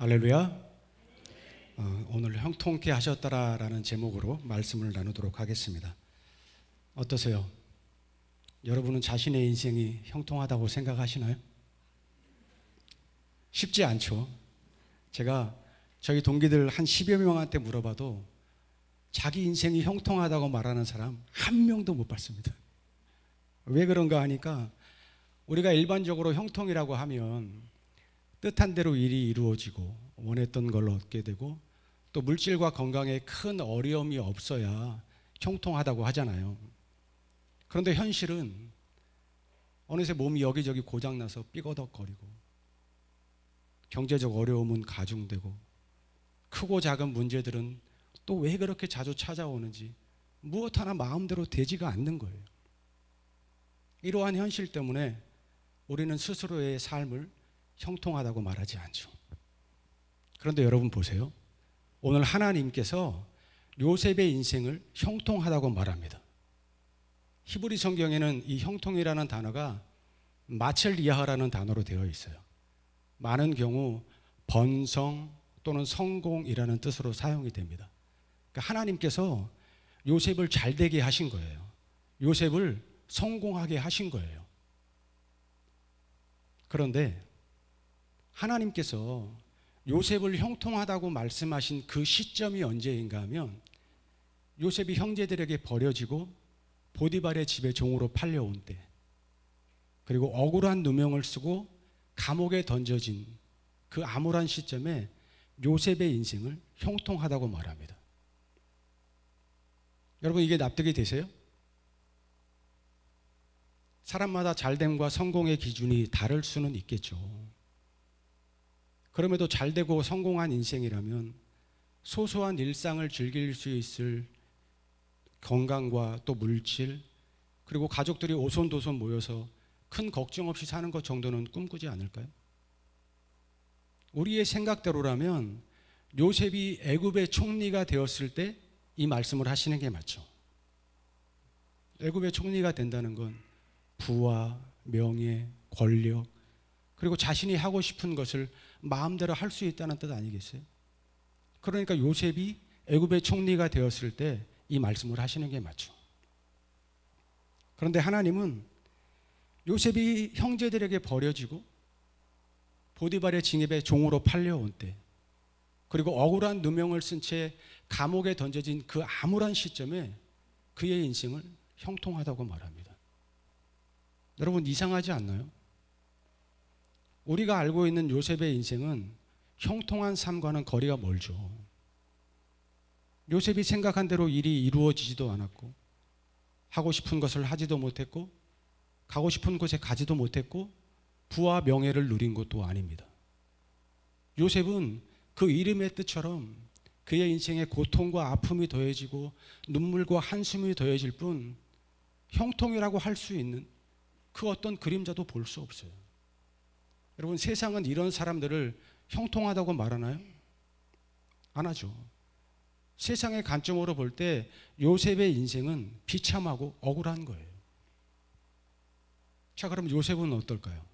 할렐루야. 오늘 형통케 하셨더라라는 제목으로 말씀을 나누도록 하겠습니다. 어떠세요? 여러분은 자신의 인생이 형통하다고 생각하시나요? 쉽지 않죠. 제가 저희 동기들 한 10여 명한테 물어봐도 자기 인생이 형통하다고 말하는 사람 한 명도 못 봤습니다. 왜 그런가 하니까 우리가 일반적으로 형통이라고 하면 뜻한 대로 일이 이루어지고 원했던 걸 얻게 되고 또 물질과 건강에 큰 어려움이 없어야 형통하다고 하잖아요. 그런데 현실은 어느새 몸이 여기저기 고장나서 삐거덕거리고 경제적 어려움은 가중되고 크고 작은 문제들은 또 왜 그렇게 자주 찾아오는지 무엇 하나 마음대로 되지가 않는 거예요. 이러한 현실 때문에 우리는 스스로의 삶을 형통하다고 말하지 않죠. 그런데 여러분 보세요. 오늘 하나님께서 요셉의 인생을 형통하다고 말합니다. 히브리 성경에는 이 형통이라는 단어가 마첼리아하라는 단어로 되어 있어요. 많은 경우 번성 또는 성공이라는 뜻으로 사용이 됩니다. 그러니까 하나님께서 요셉을 잘되게 하신 거예요. 요셉을 성공하게 하신 거예요. 그런데 하나님께서 요셉을 형통하다고 말씀하신 그 시점이 언제인가 하면 요셉이 형제들에게 버려지고 보디발의 집에 종으로 팔려온 때, 그리고 억울한 누명을 쓰고 감옥에 던져진 그 암울한 시점에 요셉의 인생을 형통하다고 말합니다. 여러분, 이게 납득이 되세요? 사람마다 잘됨과 성공의 기준이 다를 수는 있겠죠. 그럼에도 잘되고 성공한 인생이라면 소소한 일상을 즐길 수 있을 건강과 또 물질, 그리고 가족들이 오손도손 모여서 큰 걱정 없이 사는 것 정도는 꿈꾸지 않을까요? 우리의 생각대로라면 요셉이 애굽의 총리가 되었을 때 이 말씀을 하시는 게 맞죠. 애굽의 총리가 된다는 건 부와 명예, 권력, 그리고 자신이 하고 싶은 것을 마음대로 할 수 있다는 뜻 아니겠어요? 그러니까 요셉이 애굽의 총리가 되었을 때 이 말씀을 하시는 게 맞죠. 그런데 하나님은 요셉이 형제들에게 버려지고 보디발의 징집에 종으로 팔려온 때, 그리고 억울한 누명을 쓴 채 감옥에 던져진 그 암울한 시점에 그의 인생을 형통하다고 말합니다. 여러분, 이상하지 않나요? 우리가 알고 있는 요셉의 인생은 형통한 삶과는 거리가 멀죠. 요셉이 생각한 대로 일이 이루어지지도 않았고, 하고 싶은 것을 하지도 못했고, 가고 싶은 곳에 가지도 못했고, 부와 명예를 누린 것도 아닙니다. 요셉은 그 이름의 뜻처럼 그의 인생에 고통과 아픔이 더해지고 눈물과 한숨이 더해질 뿐 형통이라고 할 수 있는 그 어떤 그림자도 볼 수 없어요. 여러분, 세상은 이런 사람들을 형통하다고 말하나요? 안 하죠. 세상의 관점으로 볼 때 요셉의 인생은 비참하고 억울한 거예요. 자, 그럼 요셉은 어떨까요?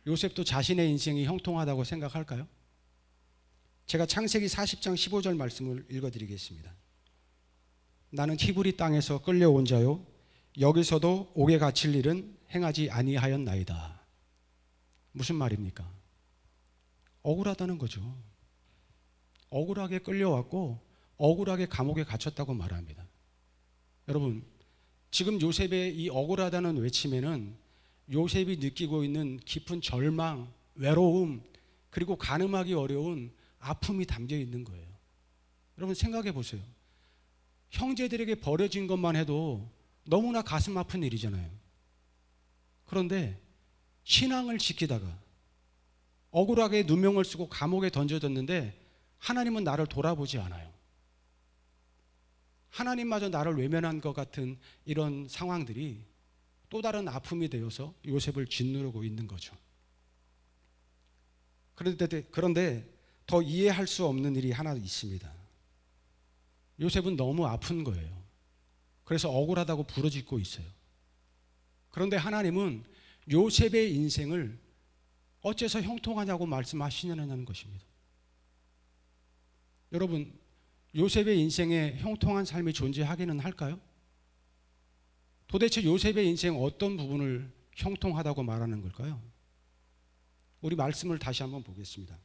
요셉도 자신의 인생이 형통하다고 생각할까요? 제가 창세기 40장 15절 말씀을 읽어드리겠습니다. 나는 히브리 땅에서 끌려온 자요, 여기서도 옥에 갇힐 일은 행하지 아니하였나이다. 무슨 말입니까? 억울하다는 거죠. 억울하게 끌려왔고 억울하게 감옥에 갇혔다고 말합니다. 여러분, 지금 요셉의 이 억울하다는 외침에는 요셉이 느끼고 있는 깊은 절망, 외로움, 그리고 가늠하기 어려운 아픔이 담겨 있는 거예요. 여러분, 생각해 보세요. 형제들에게 버려진 것만 해도 너무나 가슴 아픈 일이잖아요. 그런데 신앙을 지키다가 억울하게 누명을 쓰고 감옥에 던져졌는데 하나님은 나를 돌아보지 않아요. 하나님마저 나를 외면한 것 같은 이런 상황들이 또 다른 아픔이 되어서 요셉을 짓누르고 있는 거죠. 그런데 더 이해할 수 없는 일이 하나 있습니다. 요셉은 너무 아픈 거예요. 그래서 억울하다고 부르짖고 있어요. 그런데 하나님은 요셉의 인생을 어째서 형통하냐고 말씀하시냐는 것입니다. 여러분, 요셉의 인생에 형통한 삶이 존재하기는 할까요? 도대체 요셉의 인생 어떤 부분을 형통하다고 말하는 걸까요? 우리 말씀을 다시 한번 보겠습니다.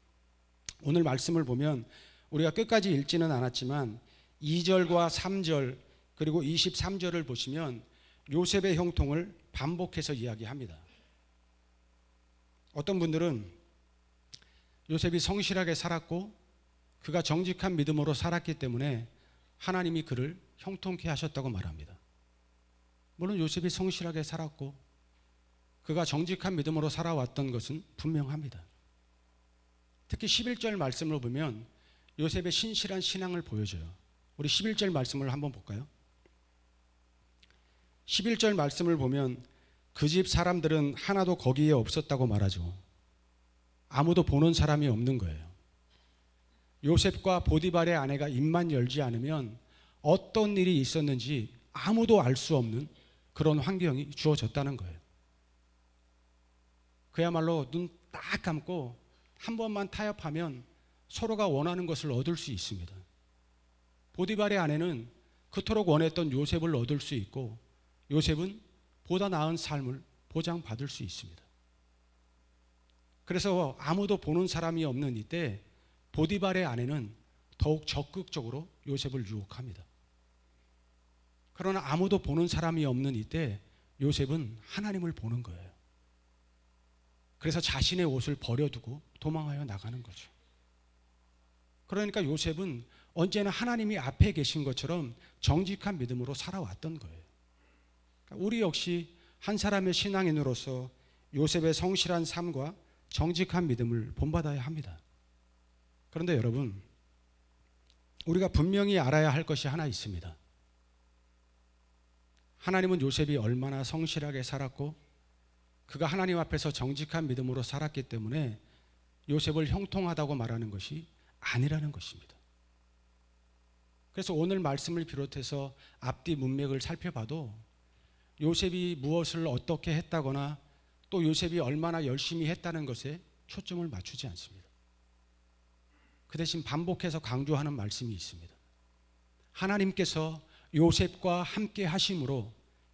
오늘 말씀을 보면 우리가 끝까지 읽지는 않았지만 2절과 3절 그리고 23절을 보시면 요셉의 형통을 반복해서 이야기합니다. 어떤 분들은 요셉이 성실하게 살았고 그가 정직한 믿음으로 살았기 때문에 하나님이 그를 형통케 하셨다고 말합니다. 물론 요셉이 성실하게 살았고 그가 정직한 믿음으로 살아왔던 것은 분명합니다. 특히 11절 말씀을 보면 요셉의 신실한 신앙을 보여줘요. 우리 11절 말씀을 한번 볼까요? 11절 말씀을 보면 그 집 사람들은 하나도 거기에 없었다고 말하죠. 아무도 보는 사람이 없는 거예요. 요셉과 보디발의 아내가 입만 열지 않으면 어떤 일이 있었는지 아무도 알 수 없는 그런 환경이 주어졌다는 거예요. 그야말로 눈 딱 감고 한 번만 타협하면 서로가 원하는 것을 얻을 수 있습니다. 보디발의 아내는 그토록 원했던 요셉을 얻을 수 있고 요셉은 보다 나은 삶을 보장받을 수 있습니다. 그래서 아무도 보는 사람이 없는 이때 보디발의 아내는 더욱 적극적으로 요셉을 유혹합니다. 그러나 아무도 보는 사람이 없는 이때 요셉은 하나님을 보는 거예요. 그래서 자신의 옷을 버려두고 도망하여 나가는 거죠. 그러니까 요셉은 언제나 하나님이 앞에 계신 것처럼 정직한 믿음으로 살아왔던 거예요. 그러니까 우리 역시 한 사람의 신앙인으로서 요셉의 성실한 삶과 정직한 믿음을 본받아야 합니다. 그런데 여러분, 우리가 분명히 알아야 할 것이 하나 있습니다. 하나님은 요셉이 얼마나 성실하게 살았고 그가 하나님 앞에서 정직한 믿음으로 살았기 때문에 요셉을 형통하다고 말하는 것이 아니라는 것입니다. 그래서 오늘 말씀을 비롯해서 앞뒤 문맥을 살펴봐도 요셉이 무엇을 어떻게 했다거나 또 요셉이 얼마나 열심히 했다는 것에 초점을 맞추지 않습니다. 그 대신 반복해서 강조하는 말씀이 있습니다. 하나님께서 요셉과 함께 하심으로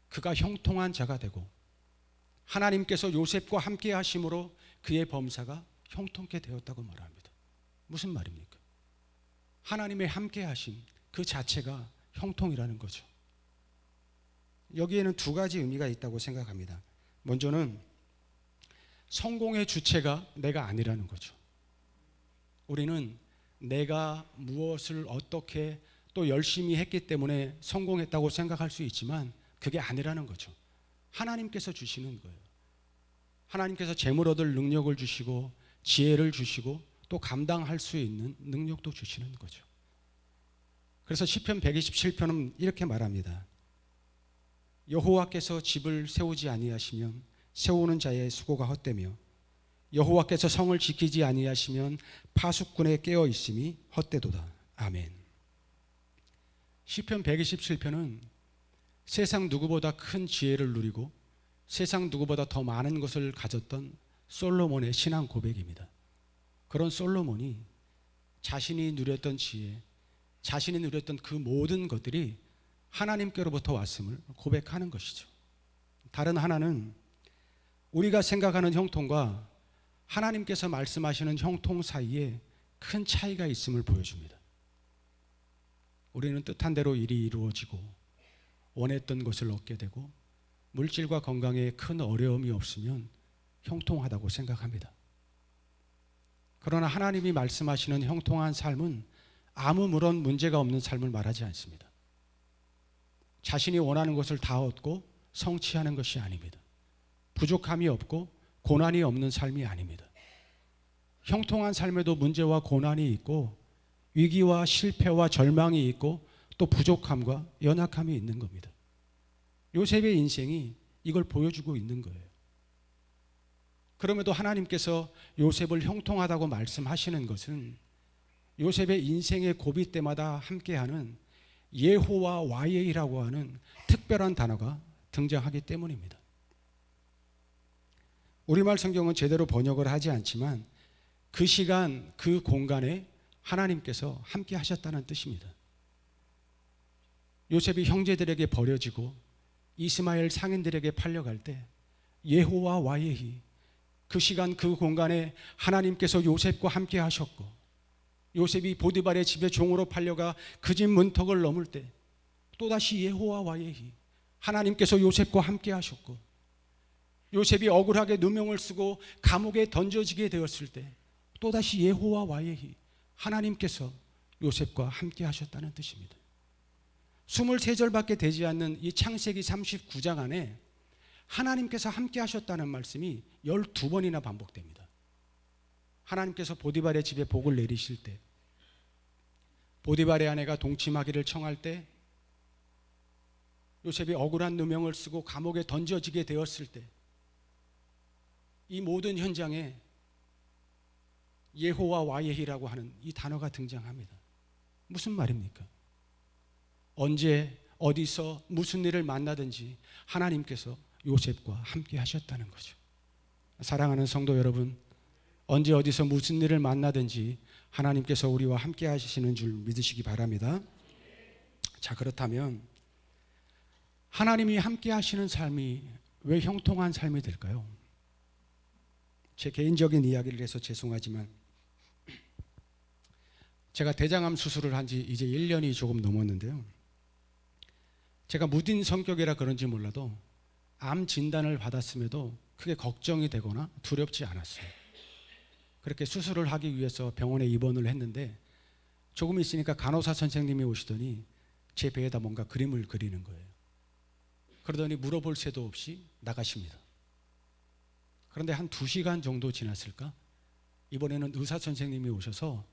그가 형통한 자가 되고 하나님께서 요셉과 함께 하심으로 그의 범사가 형통케 되었다고 말합니다. 무슨 말입니까? 하나님의 함께 하심 그 자체가 형통이라는 거죠. 여기에는 두 가지 의미가 있다고 생각합니다. 먼저는 성공의 주체가 내가 아니라는 거죠. 우리는 내가 무엇을 어떻게 또 열심히 했기 때문에 성공했다고 생각할 수 있지만 그게 아니라는 거죠. 하나님께서 주시는 거예요. 하나님께서 재물 얻을 능력을 주시고 지혜를 주시고 또 감당할 수 있는 능력도 주시는 거죠. 그래서 시편 127편은 이렇게 말합니다. 여호와께서 집을 세우지 아니하시면 세우는 자의 수고가 헛되며 여호와께서 성을 지키지 아니하시면 파수꾼에 깨어 있음이 헛되도다. 아멘. 시편 127편은 세상 누구보다 큰 지혜를 누리고 세상 누구보다 더 많은 것을 가졌던 솔로몬의 신앙 고백입니다. 그런 솔로몬이 자신이 누렸던 지혜, 자신이 누렸던 그 모든 것들이 하나님께로부터 왔음을 고백하는 것이죠. 다른 하나는 우리가 생각하는 형통과 하나님께서 말씀하시는 형통 사이에 큰 차이가 있음을 보여줍니다. 우리는 뜻한 대로 일이 이루어지고 원했던 것을 얻게 되고 물질과 건강에 큰 어려움이 없으면 형통하다고 생각합니다. 그러나 하나님이 말씀하시는 형통한 삶은 아무런 문제가 없는 삶을 말하지 않습니다. 자신이 원하는 것을 다 얻고 성취하는 것이 아닙니다. 부족함이 없고 고난이 없는 삶이 아닙니다. 형통한 삶에도 문제와 고난이 있고 위기와 실패와 절망이 있고 또 부족함과 연약함이 있는 겁니다. 요셉의 인생이 이걸 보여주고 있는 거예요. 그럼에도 하나님께서 요셉을 형통하다고 말씀하시는 것은 요셉의 인생의 고비 때마다 함께하는 예호와 와예이라고 하는 특별한 단어가 등장하기 때문입니다. 우리말 성경은 제대로 번역을 하지 않지만 그 시간 그 공간에 하나님께서 함께 하셨다는 뜻입니다. 요셉이 형제들에게 버려지고 이스마엘 상인들에게 팔려갈 때 여호와 와예히, 그 시간 그 공간에 하나님께서 요셉과 함께 하셨고, 요셉이 보디발의 집에 종으로 팔려가 그 집 문턱을 넘을 때 또다시 여호와 와예히, 하나님께서 요셉과 함께 하셨고, 요셉이 억울하게 누명을 쓰고 감옥에 던져지게 되었을 때 또다시 여호와 와예히, 하나님께서 요셉과 함께 하셨다는 뜻입니다. 23절밖에 되지 않는 이 창세기 39장 안에 하나님께서 함께 하셨다는 말씀이 12번이나 반복됩니다. 하나님께서 보디발의 집에 복을 내리실 때, 보디발의 아내가 동침하기를 청할 때, 요셉이 억울한 누명을 쓰고 감옥에 던져지게 되었을 때, 이 모든 현장에 여호와 와예히라고 하는 이 단어가 등장합니다. 무슨 말입니까? 언제 어디서 무슨 일을 만나든지 하나님께서 요셉과 함께 하셨다는 거죠. 사랑하는 성도 여러분, 언제 어디서 무슨 일을 만나든지 하나님께서 우리와 함께 하시는 줄 믿으시기 바랍니다. 자, 그렇다면 하나님이 함께 하시는 삶이 왜 형통한 삶이 될까요? 제 개인적인 이야기를 해서 죄송하지만 제가 대장암 수술을 한 지 이제 1년이 조금 넘었는데요. 제가 무딘 성격이라 그런지 몰라도 암 진단을 받았음에도 크게 걱정이 되거나 두렵지 않았어요. 그렇게 수술을 하기 위해서 병원에 입원을 했는데 조금 있으니까 간호사 선생님이 오시더니 제 배에다 뭔가 그림을 그리는 거예요. 그러더니 물어볼 새도 없이 나가십니다. 그런데 한 2시간 정도 지났을까? 이번에는 의사 선생님이 오셔서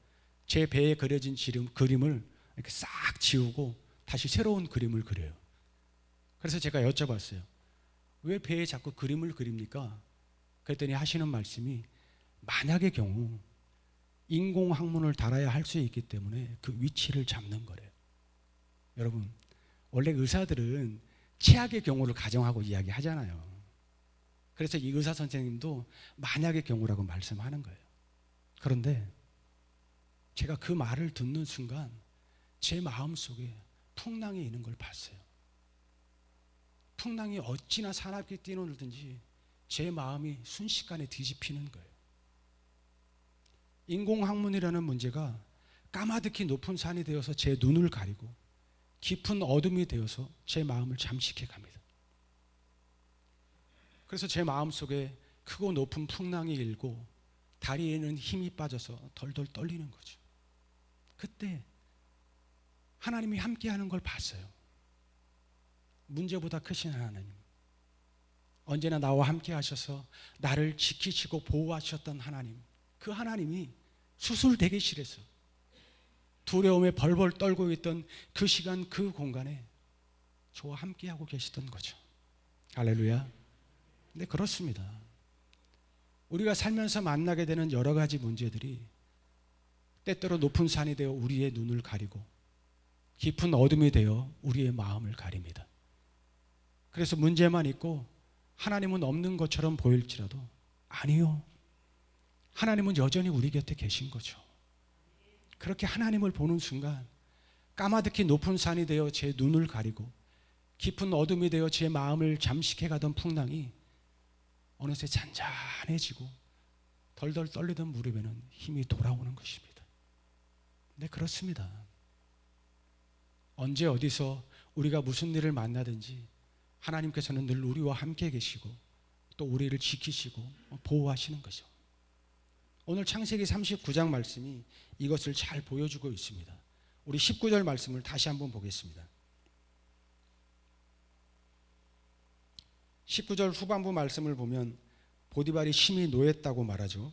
제 배에 그려진 그림을 이렇게 싹 지우고 다시 새로운 그림을 그려요. 그래서 제가 여쭤봤어요. 왜 배에 자꾸 그림을 그립니까? 그랬더니 하시는 말씀이, 만약의 경우 인공항문을 달아야 할 수 있기 때문에 그 위치를 잡는 거래요. 여러분, 원래 의사들은 최악의 경우를 가정하고 이야기하잖아요. 그래서 이 의사 선생님도 만약의 경우라고 말씀하는 거예요. 그런데 제가 그 말을 듣는 순간 제 마음속에 풍랑이 있는 걸 봤어요. 풍랑이 어찌나 사납게 뛰어놀든지 제 마음이 순식간에 뒤집히는 거예요. 인공항문이라는 문제가 까마득히 높은 산이 되어서 제 눈을 가리고 깊은 어둠이 되어서 제 마음을 잠식해 갑니다. 그래서 제 마음속에 크고 높은 풍랑이 일고 다리에는 힘이 빠져서 덜덜 떨리는 거죠. 그때 하나님이 함께하는 걸 봤어요. 문제보다 크신 하나님, 언제나 나와 함께 하셔서 나를 지키시고 보호하셨던 하나님, 그 하나님이 수술 대기실에서 두려움에 벌벌 떨고 있던 그 시간 그 공간에 저와 함께하고 계시던 거죠. 할렐루야. 네, 그렇습니다. 우리가 살면서 만나게 되는 여러 가지 문제들이 때때로 높은 산이 되어 우리의 눈을 가리고 깊은 어둠이 되어 우리의 마음을 가립니다. 그래서 문제만 있고 하나님은 없는 것처럼 보일지라도 아니요, 하나님은 여전히 우리 곁에 계신 거죠. 그렇게 하나님을 보는 순간 까마득히 높은 산이 되어 제 눈을 가리고 깊은 어둠이 되어 제 마음을 잠식해 가던 풍랑이 어느새 잔잔해지고 덜덜 떨리던 무릎에는 힘이 돌아오는 것입니다. 네, 그렇습니다. 언제 어디서 우리가 무슨 일을 만나든지 하나님께서는 늘 우리와 함께 계시고 또 우리를 지키시고 보호하시는 거죠. 오늘 창세기 39장 말씀이 이것을 잘 보여주고 있습니다. 우리 19절 말씀을 다시 한번 보겠습니다. 19절 후반부 말씀을 보면 보디발이 심히 노했다고 말하죠.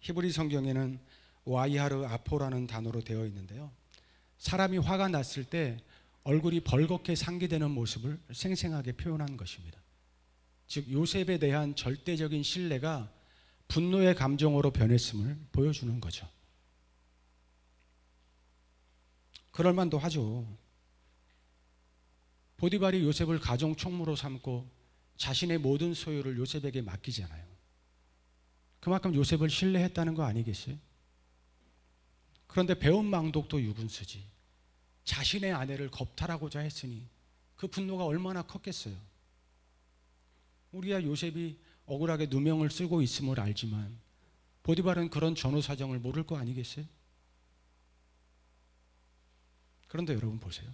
히브리 성경에는 와이하르 아포라는 단어로 되어 있는데요, 사람이 화가 났을 때 얼굴이 벌겋게 상기되는 모습을 생생하게 표현한 것입니다. 즉 요셉에 대한 절대적인 신뢰가 분노의 감정으로 변했음을 보여주는 거죠. 그럴 만도 하죠. 보디발이 요셉을 가정 총무로 삼고 자신의 모든 소유를 요셉에게 맡기잖아요. 그만큼 요셉을 신뢰했다는 거 아니겠어요? 그런데 배운 망독도 유분수지. 자신의 아내를 겁탈하고자 했으니 그 분노가 얼마나 컸겠어요. 우리야 요셉이 억울하게 누명을 쓰고 있음을 알지만 보디발은 그런 전후 사정을 모를 거 아니겠어요? 그런데 여러분 보세요.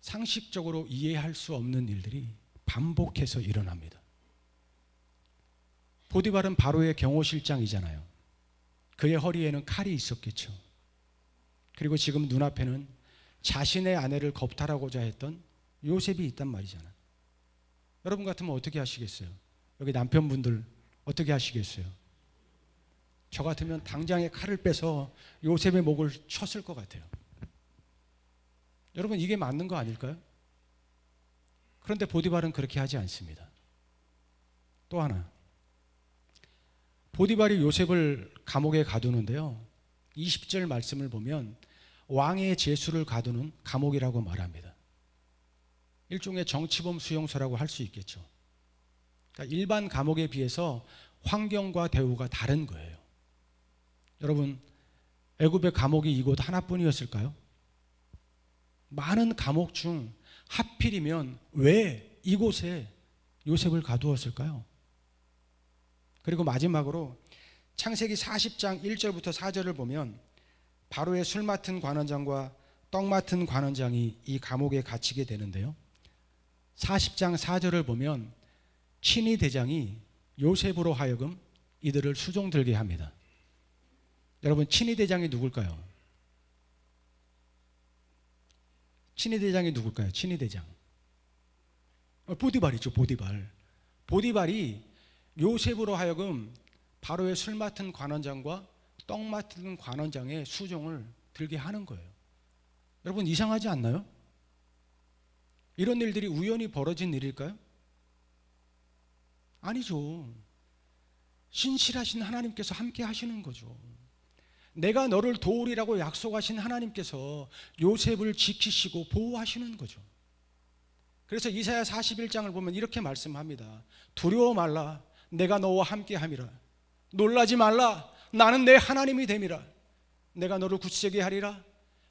상식적으로 이해할 수 없는 일들이 반복해서 일어납니다. 보디발은 바로의 경호실장이잖아요. 그의 허리에는 칼이 있었겠죠. 그리고 지금 눈앞에는 자신의 아내를 겁탈하고자 했던 요셉이 있단 말이잖아요. 여러분 같으면 어떻게 하시겠어요? 여기 남편분들 어떻게 하시겠어요? 저 같으면 당장에 칼을 빼서 요셉의 목을 쳤을 것 같아요. 여러분 이게 맞는 거 아닐까요? 그런데 보디발은 그렇게 하지 않습니다. 또 하나, 보디발이 요셉을 감옥에 가두는데요, 20절 말씀을 보면 왕의 제수를 가두는 감옥이라고 말합니다. 일종의 정치범 수용소라고 할 수 있겠죠. 그러니까 일반 감옥에 비해서 환경과 대우가 다른 거예요. 여러분, 애굽의 감옥이 이곳 하나뿐이었을까요? 많은 감옥 중 하필이면 왜 이곳에 요셉을 가두었을까요? 그리고 마지막으로 창세기 40장 1절부터 4절을 보면 바로의 술 맡은 관원장과 떡 맡은 관원장이 이 감옥에 갇히게 되는데요, 40장 4절을 보면 친위 대장이 요셉으로 하여금 이들을 수종 들게 합니다. 여러분, 친위 대장이 누굴까요? 친위 대장이 누굴까요? 친위 대장 보디발이죠. 보디발이 요셉으로 하여금 바로의 술 맡은 관원장과 떡 맡은 관원장의 수종을 들게 하는 거예요. 여러분 이상하지 않나요? 이런 일들이 우연히 벌어진 일일까요? 아니죠. 신실하신 하나님께서 함께 하시는 거죠. 내가 너를 도우리라고 약속하신 하나님께서 요셉을 지키시고 보호하시는 거죠. 그래서 이사야 41장을 보면 이렇게 말씀합니다. 두려워 말라, 내가 너와 함께 함이라. 놀라지 말라, 나는 내 하나님이 됨이라. 내가 너를 굳세게 하리라.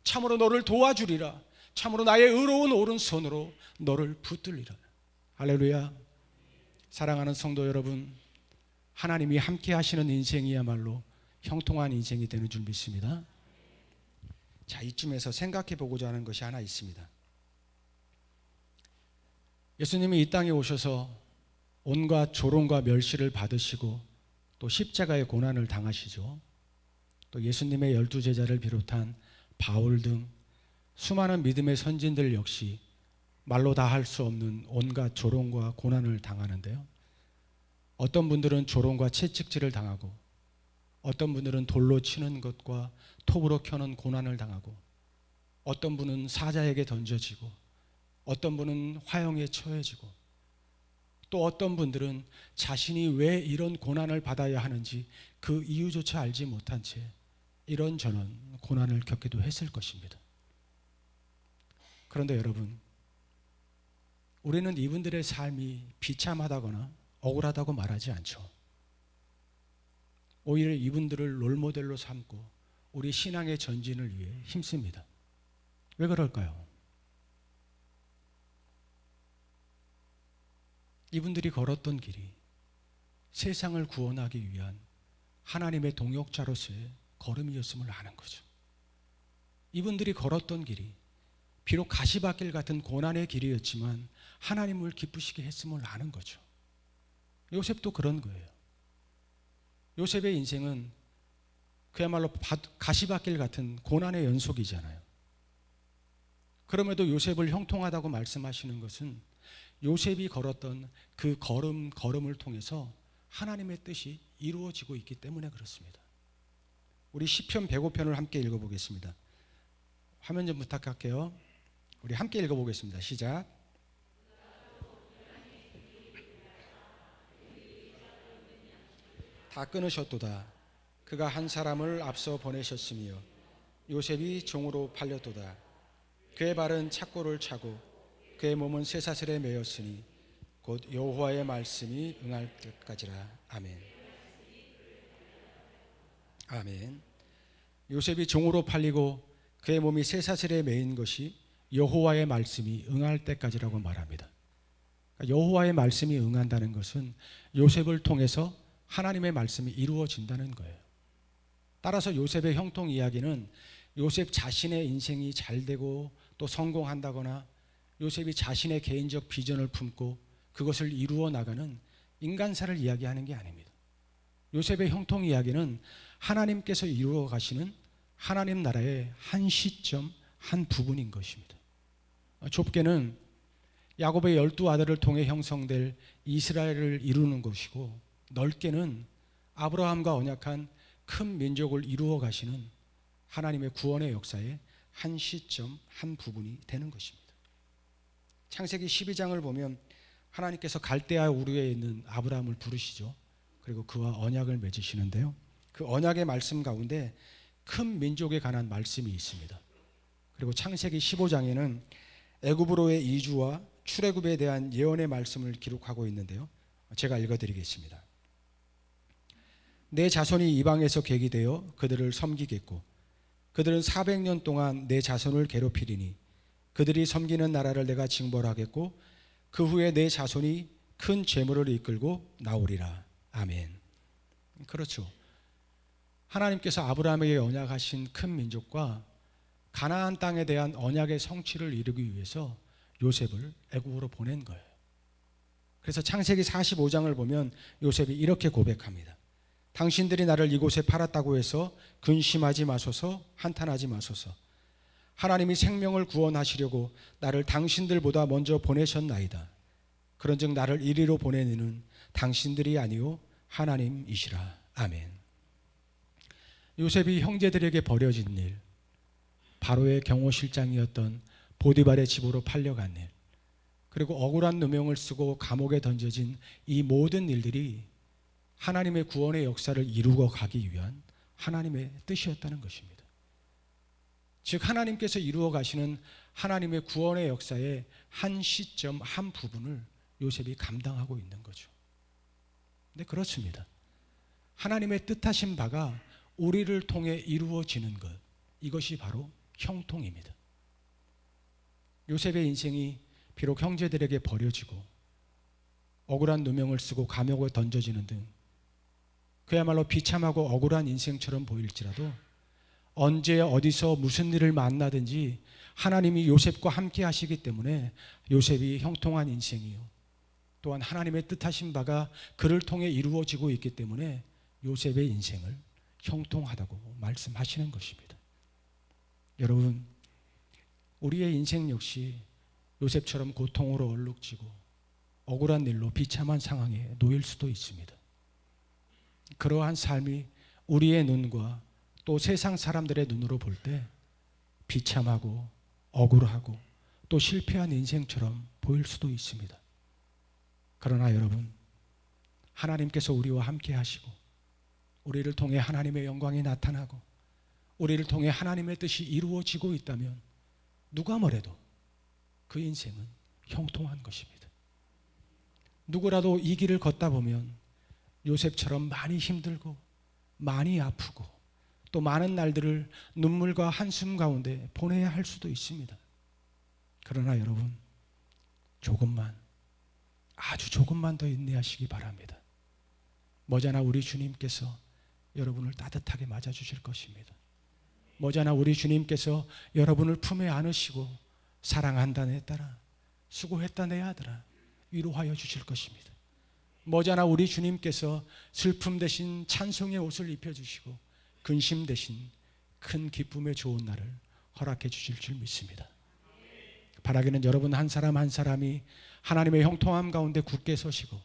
참으로 너를 도와주리라. 참으로 나의 의로운 오른손으로 너를 붙들리라. 할렐루야. 사랑하는 성도 여러분, 하나님이 함께 하시는 인생이야말로 형통한 인생이 되는 줄 믿습니다. 자, 이쯤에서 생각해 보고자 하는 것이 하나 있습니다. 예수님이 이 땅에 오셔서 온갖 조롱과 멸시를 받으시고 또 십자가의 고난을 당하시죠. 또 예수님의 12제자를 비롯한 바울 등 수많은 믿음의 선진들 역시 말로 다 할 수 없는 온갖 조롱과 고난을 당하는데요, 어떤 분들은 조롱과 채찍질을 당하고, 어떤 분들은 돌로 치는 것과 톱으로 켜는 고난을 당하고, 어떤 분은 사자에게 던져지고, 어떤 분은 화형에 처해지고, 또 어떤 분들은 자신이 왜 이런 고난을 받아야 하는지 그 이유조차 알지 못한 채 이런저런 고난을 겪기도 했을 것입니다. 그런데 여러분, 우리는 이분들의 삶이 비참하다거나 억울하다고 말하지 않죠. 오히려 이분들을 롤모델로 삼고 우리 신앙의 전진을 위해 힘씁니다. 왜 그럴까요? 이분들이 걸었던 길이 세상을 구원하기 위한 하나님의 동역자로서의 걸음이었음을 아는 거죠. 이분들이 걸었던 길이 비록 가시밭길 같은 고난의 길이었지만 하나님을 기쁘시게 했음을 아는 거죠. 요셉도 그런 거예요. 요셉의 인생은 그야말로 가시밭길 같은 고난의 연속이잖아요. 그럼에도 요셉을 형통하다고 말씀하시는 것은 요셉이 걸었던 그 걸음을 통해서 하나님의 뜻이 이루어지고 있기 때문에 그렇습니다. 우리 시편 105편을 함께 읽어보겠습니다. 화면 좀 부탁할게요. 우리 함께 읽어보겠습니다. 시작. 다 끊으셨도다. 그가 한 사람을 앞서 보내셨으며 요셉이 종으로 팔렸도다. 그의 발은 착고를 차고 그의 몸은 쇠사슬에 매였으니 곧 여호와의 말씀이 응할 때까지라. 아멘. 아멘. 요셉이 종으로 팔리고 그의 몸이 쇠사슬에 매인 것이 여호와의 말씀이 응할 때까지라고 말합니다. 여호와의 말씀이 응한다는 것은 요셉을 통해서 하나님의 말씀이 이루어진다는 거예요. 따라서 요셉의 형통 이야기는 요셉 자신의 인생이 잘 되고 또 성공한다거나 요셉이 자신의 개인적 비전을 품고 그것을 이루어 나가는 인간사를 이야기하는 게 아닙니다. 요셉의 형통 이야기는 하나님께서 이루어 가시는 하나님 나라의 한 시점, 한 부분인 것입니다. 좁게는 야곱의 12아들을 통해 형성될 이스라엘을 이루는 것이고, 넓게는 아브라함과 언약한 큰 민족을 이루어 가시는 하나님의 구원의 역사의 한 시점, 한 부분이 되는 것입니다. 창세기 12장을 보면 하나님께서 갈대아 우르에 있는 아브라함을 부르시죠. 그리고 그와 언약을 맺으시는데요, 그 언약의 말씀 가운데 큰 민족에 관한 말씀이 있습니다. 그리고 창세기 15장에는 애굽으로의 이주와 출애굽에 대한 예언의 말씀을 기록하고 있는데요, 제가 읽어드리겠습니다. 내 자손이 이방에서 객이 되어 그들을 섬기겠고 그들은 400년 동안 내 자손을 괴롭히리니 그들이 섬기는 나라를 내가 징벌하겠고 그 후에 내 자손이 큰 재물을 이끌고 나오리라. 아멘. 그렇죠. 하나님께서 아브라함에게 언약하신 큰 민족과 가나안 땅에 대한 언약의 성취를 이루기 위해서 요셉을 애굽으로 보낸 거예요. 그래서 창세기 45장을 보면 요셉이 이렇게 고백합니다. 당신들이 나를 이곳에 팔았다고 해서 근심하지 마소서, 한탄하지 마소서. 하나님이 생명을 구원하시려고 나를 당신들보다 먼저 보내셨나이다. 그런즉 나를 이리로 보낸 이는 당신들이 아니요 하나님이시라. 아멘. 요셉이 형제들에게 버려진 일, 바로의 경호실장이었던 보디발의 집으로 팔려간 일, 그리고 억울한 누명을 쓰고 감옥에 던져진 이 모든 일들이 하나님의 구원의 역사를 이루어 가기 위한 하나님의 뜻이었다는 것입니다. 즉 하나님께서 이루어 가시는 하나님의 구원의 역사의 한 시점, 한 부분을 요셉이 감당하고 있는 거죠. 근데 그렇습니다. 하나님의 뜻하신 바가 우리를 통해 이루어지는 것, 이것이 바로 형통입니다. 요셉의 인생이 비록 형제들에게 버려지고 억울한 누명을 쓰고 감옥에 던져지는 등 그야말로 비참하고 억울한 인생처럼 보일지라도 언제 어디서 무슨 일을 만나든지 하나님이 요셉과 함께 하시기 때문에 요셉이 형통한 인생이요, 또한 하나님의 뜻하신 바가 그를 통해 이루어지고 있기 때문에 요셉의 인생을 형통하다고 말씀하시는 것입니다. 여러분, 우리의 인생 역시 요셉처럼 고통으로 얼룩지고 억울한 일로 비참한 상황에 놓일 수도 있습니다. 그러한 삶이 우리의 눈과 또 세상 사람들의 눈으로 볼 때 비참하고 억울하고 또 실패한 인생처럼 보일 수도 있습니다. 그러나 여러분, 하나님께서 우리와 함께 하시고 우리를 통해 하나님의 영광이 나타나고 우리를 통해 하나님의 뜻이 이루어지고 있다면 누가 뭐래도 그 인생은 형통한 것입니다. 누구라도 이 길을 걷다 보면 요셉처럼 많이 힘들고 많이 아프고 또 많은 날들을 눈물과 한숨 가운데 보내야 할 수도 있습니다. 그러나 여러분, 조금만, 아주 조금만 더 인내하시기 바랍니다. 머지않아 우리 주님께서 여러분을 따뜻하게 맞아주실 것입니다. 머지않아 우리 주님께서 여러분을 품에 안으시고 사랑한다 내 딸아, 수고했다 내 아들아, 위로하여 주실 것입니다. 머지않아 우리 주님께서 슬픔 대신 찬송의 옷을 입혀주시고 근심 대신 큰 기쁨의 좋은 날을 허락해 주실 줄 믿습니다. 바라기는 여러분 한 사람 한 사람이 하나님의 형통함 가운데 굳게 서시고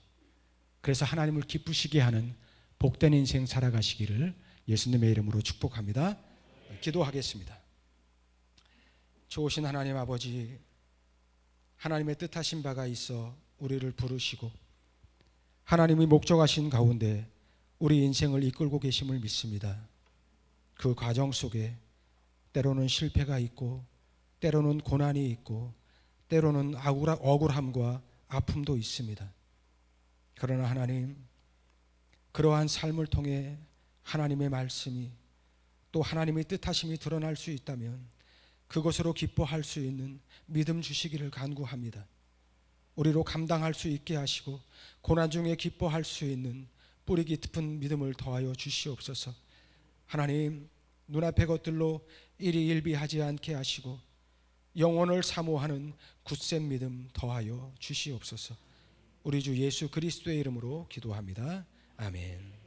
그래서 하나님을 기쁘시게 하는 복된 인생 살아가시기를 예수님의 이름으로 축복합니다. 기도하겠습니다. 좋으신 하나님 아버지, 하나님의 뜻하신 바가 있어 우리를 부르시고 하나님이 목적하신 가운데 우리 인생을 이끌고 계심을 믿습니다. 그 과정 속에 때로는 실패가 있고 때로는 고난이 있고 때로는 억울함과 아픔도 있습니다. 그러나 하나님, 그러한 삶을 통해 하나님의 말씀이 또 하나님의 뜻하심이 드러날 수 있다면 그것으로 기뻐할 수 있는 믿음 주시기를 간구합니다. 우리로 감당할 수 있게 하시고 고난 중에 기뻐할 수 있는 뿌리 깊은 믿음을 더하여 주시옵소서. 하나님, 눈앞의 것들로 일희일비하지 않게 하시고 영혼을 사모하는 굳센 믿음 더하여 주시옵소서. 우리 주 예수 그리스도의 이름으로 기도합니다. 아멘.